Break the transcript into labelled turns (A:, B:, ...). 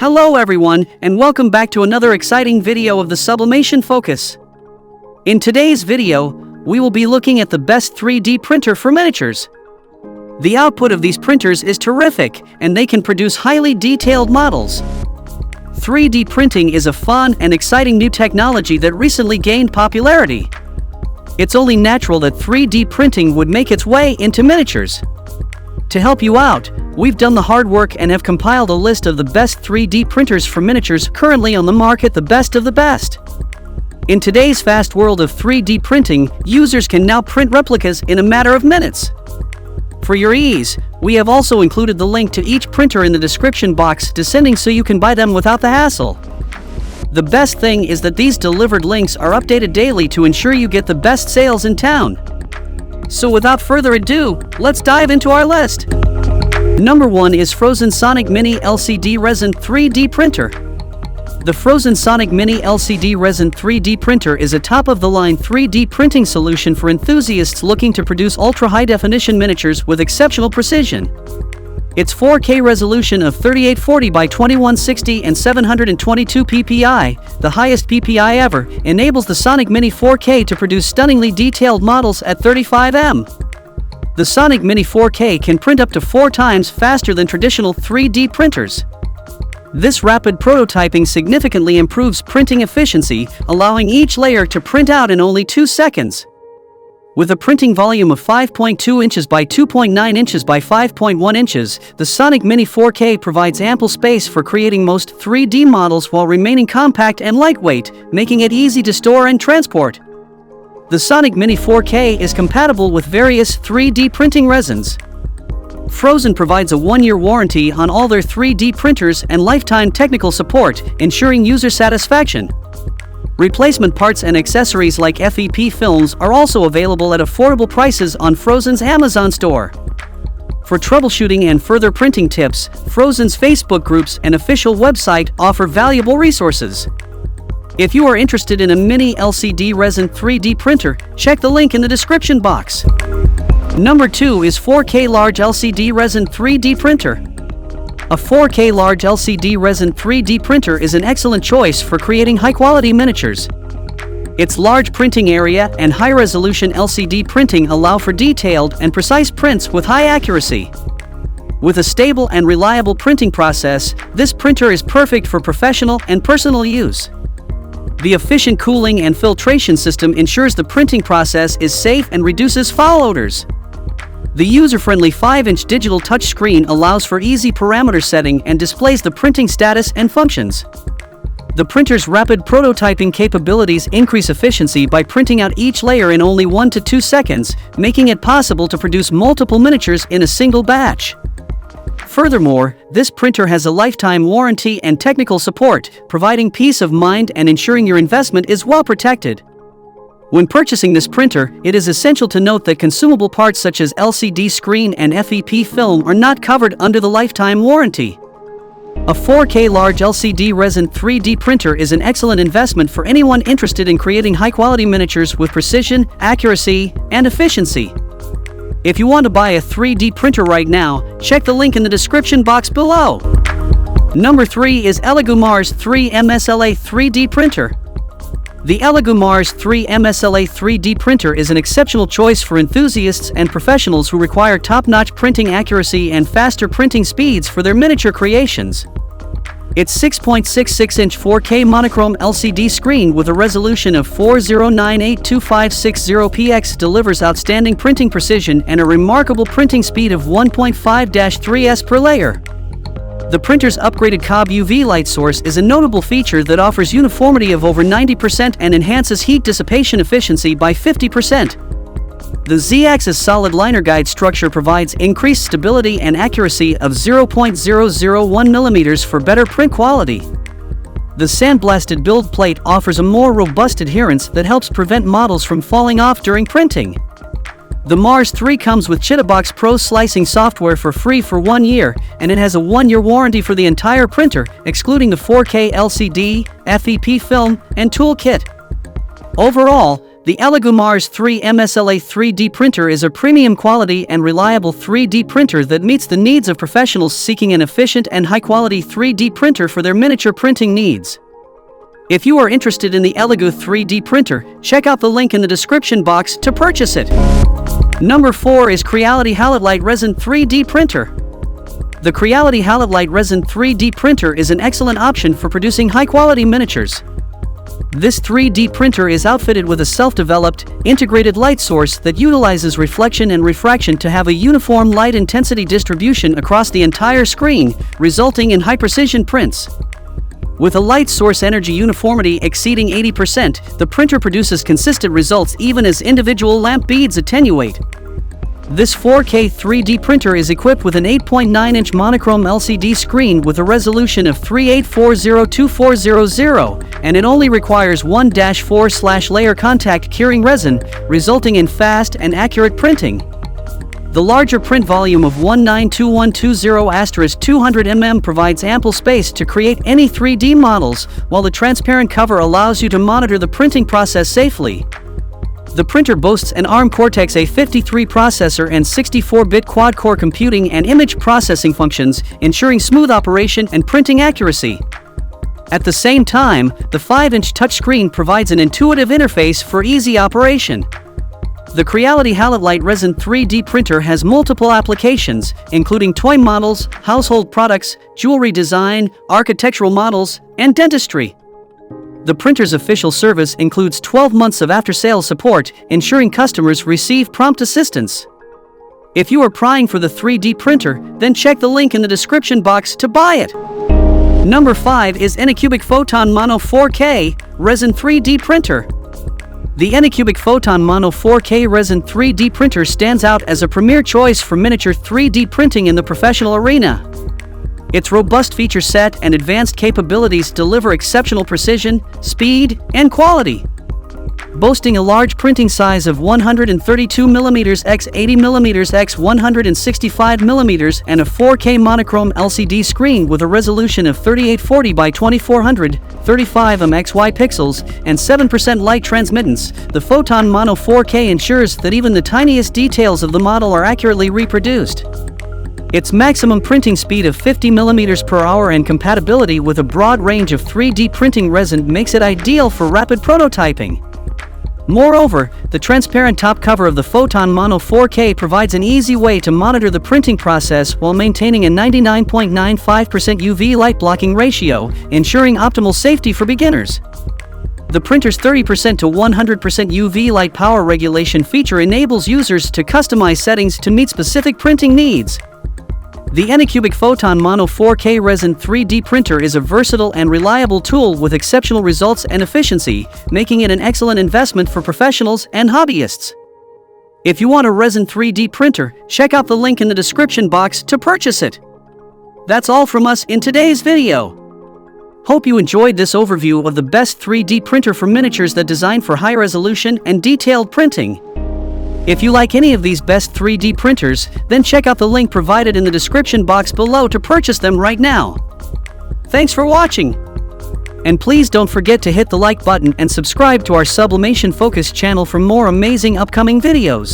A: Hello everyone, and welcome back to another exciting video of the Sublimation Focus. In today's video, we will be looking at the best 3D printer for miniatures. The output of these printers is terrific, and they can produce highly detailed models. 3D printing is a fun and exciting new technology that recently gained popularity. It's only natural that 3D printing would make its way into miniatures. To help you out, we've done the hard work and have compiled a list of the best 3D printers for miniatures currently on the market, the best of the best. In today's fast world of 3D printing, users can now print replicas in a matter of minutes. For your ease, we have also included the link to each printer in the description box descending so you can buy them without the hassle. The best thing is that these delivered links are updated daily to ensure you get the best sales in town. So without further ado, let's dive into our list. Number 1 is PHROZEN Sonic Mini LCD Resin 3D Printer. The PHROZEN Sonic Mini LCD Resin 3D Printer is a top-of-the-line 3D printing solution for enthusiasts looking to produce ultra-high-definition miniatures with exceptional precision. Its 4K resolution of 3840 by 2160 and 722 ppi, the highest ppi ever, enables the Sonic Mini 4K to produce stunningly detailed models at 35mm. The Sonic Mini 4K can print up to 4 times faster than traditional 3D printers. This rapid prototyping significantly improves printing efficiency, allowing each layer to print out in only 2 seconds. With a printing volume of 5.2 inches by 2.9 inches by 5.1 inches, the Sonic Mini 4K provides ample space for creating most 3D models while remaining compact and lightweight, making it easy to store and transport. The Sonic Mini 4K is compatible with various 3D printing resins. PHROZEN provides a 1-year warranty on all their 3D printers and lifetime technical support, ensuring user satisfaction. Replacement parts and accessories like FEP films are also available at affordable prices on PHROZEN's Amazon store. For troubleshooting and further printing tips, PHROZEN's Facebook groups and official website offer valuable resources. If you are interested in a mini LCD resin 3D printer, check the link in the description box. Number 2 is 4K Large LCD Resin 3D Printer. A 4K Large LCD Resin 3D printer is an excellent choice for creating high-quality miniatures. Its large printing area and high-resolution LCD printing allow for detailed and precise prints with high accuracy. With a stable and reliable printing process, this printer is perfect for professional and personal use. The efficient cooling and filtration system ensures the printing process is safe and reduces foul odors. The user-friendly 5-inch digital touchscreen allows for easy parameter setting and displays the printing status and functions. The printer's rapid prototyping capabilities increase efficiency by printing out each layer in only 1 to 2 seconds, making it possible to produce multiple miniatures in a single batch. Furthermore, this printer has a lifetime warranty and technical support, providing peace of mind and ensuring your investment is well protected. When purchasing this printer, it is essential to note that consumable parts such as LCD screen and FEP film are not covered under the lifetime warranty. A 4K Large LCD Resin 3D printer is an excellent investment for anyone interested in creating high-quality miniatures with precision, accuracy, and efficiency. If you want to buy a 3D printer right now, check the link in the description box below. Number 3 is ELEGOO Mars 3 MSLA 3D Printer. The ELEGOO Mars 3 MSLA 3D printer is an exceptional choice for enthusiasts and professionals who require top-notch printing accuracy and faster printing speeds for their miniature creations. Its 6.66-inch 4K monochrome LCD screen with a resolution of 40982560px delivers outstanding printing precision and a remarkable printing speed of 1.5-3s per layer. The printer's upgraded cob UV light source is a notable feature that offers uniformity of over 90% and enhances heat dissipation efficiency by 50%. The Z-axis solid liner guide structure provides increased stability and accuracy of 0.001 mm for better print quality. The sandblasted build plate offers a more robust adherence that helps prevent models from falling off during printing. The Mars 3 comes with Chitabox Pro slicing software for free for 1 year, and it has a 1-year warranty for the entire printer, excluding the 4K LCD, FEP film, and tool kit. Overall, The ELEGOO Mars 3 MSLA 3D printer is a premium quality and reliable 3D printer that meets the needs of professionals seeking an efficient and high-quality 3D printer for their miniature printing needs. If you are interested in the ELEGOO 3D printer, check out the link in the description box to purchase it. Number 4 is Creality Halot-Lite Resin 3D printer. The Creality Halot-Lite Resin 3D printer is an excellent option for producing high-quality miniatures. This 3D printer is outfitted with a self-developed, integrated light source that utilizes reflection and refraction to have a uniform light intensity distribution across the entire screen, resulting in high-precision prints. With a light source energy uniformity exceeding 80%, the printer produces consistent results even as individual lamp beads attenuate. This 4K 3D printer is equipped with an 8.9-inch monochrome LCD screen with a resolution of 3840x2400, and it only requires 1-4/layer contact curing resin, resulting in fast and accurate printing. The larger print volume of 192120*200 mm provides ample space to create any 3D models, while the transparent cover allows you to monitor the printing process safely. The printer boasts an ARM Cortex-A53 processor and 64-bit quad-core computing and image processing functions, ensuring smooth operation and printing accuracy. At the same time, the 5-inch touchscreen provides an intuitive interface for easy operation. The Creality Halot-Lite Resin 3D printer has multiple applications, including toy models, household products, jewelry design, architectural models, and dentistry. The printer's official service includes 12 months of after-sales support, ensuring customers receive prompt assistance. If you are prying for the 3D printer, then check the link in the description box to buy it. Number 5 is ANYCUBIC Photon Mono 4K Resin 3D printer. The ANYCUBIC Photon Mono 4K Resin 3D printer stands out as a premier choice for miniature 3D printing in the professional arena. Its robust feature set and advanced capabilities deliver exceptional precision, speed, and quality. Boasting a large printing size of 132mm x 80mm x 165mm and a 4K monochrome LCD screen with a resolution of 3840 by 2400, 35 XY pixels, and 7% light transmittance, the Photon Mono 4K ensures that even the tiniest details of the model are accurately reproduced. Its maximum printing speed of 50mm per hour and compatibility with a broad range of 3D printing resin makes it ideal for rapid prototyping. Moreover, the transparent top cover of the Photon Mono 4K provides an easy way to monitor the printing process while maintaining a 99.95% UV light blocking ratio, ensuring optimal safety for beginners. The printer's 30% to 100% UV light power regulation feature enables users to customize settings to meet specific printing needs. The ANYCUBIC Photon Mono 4K Resin 3D printer is a versatile and reliable tool with exceptional results and efficiency, making it an excellent investment for professionals and hobbyists. If you want a Resin 3D printer, check out the link in the description box to purchase it. That's all from us in today's video. Hope you enjoyed this overview of the best 3D printer for miniatures that design for high resolution and detailed printing. If you like any of these best 3D printers, then check out the link provided in the description box below to purchase them right now. Thanks for watching! And please don't forget to hit the like button and subscribe to our Sublimation Focus channel for more amazing upcoming videos.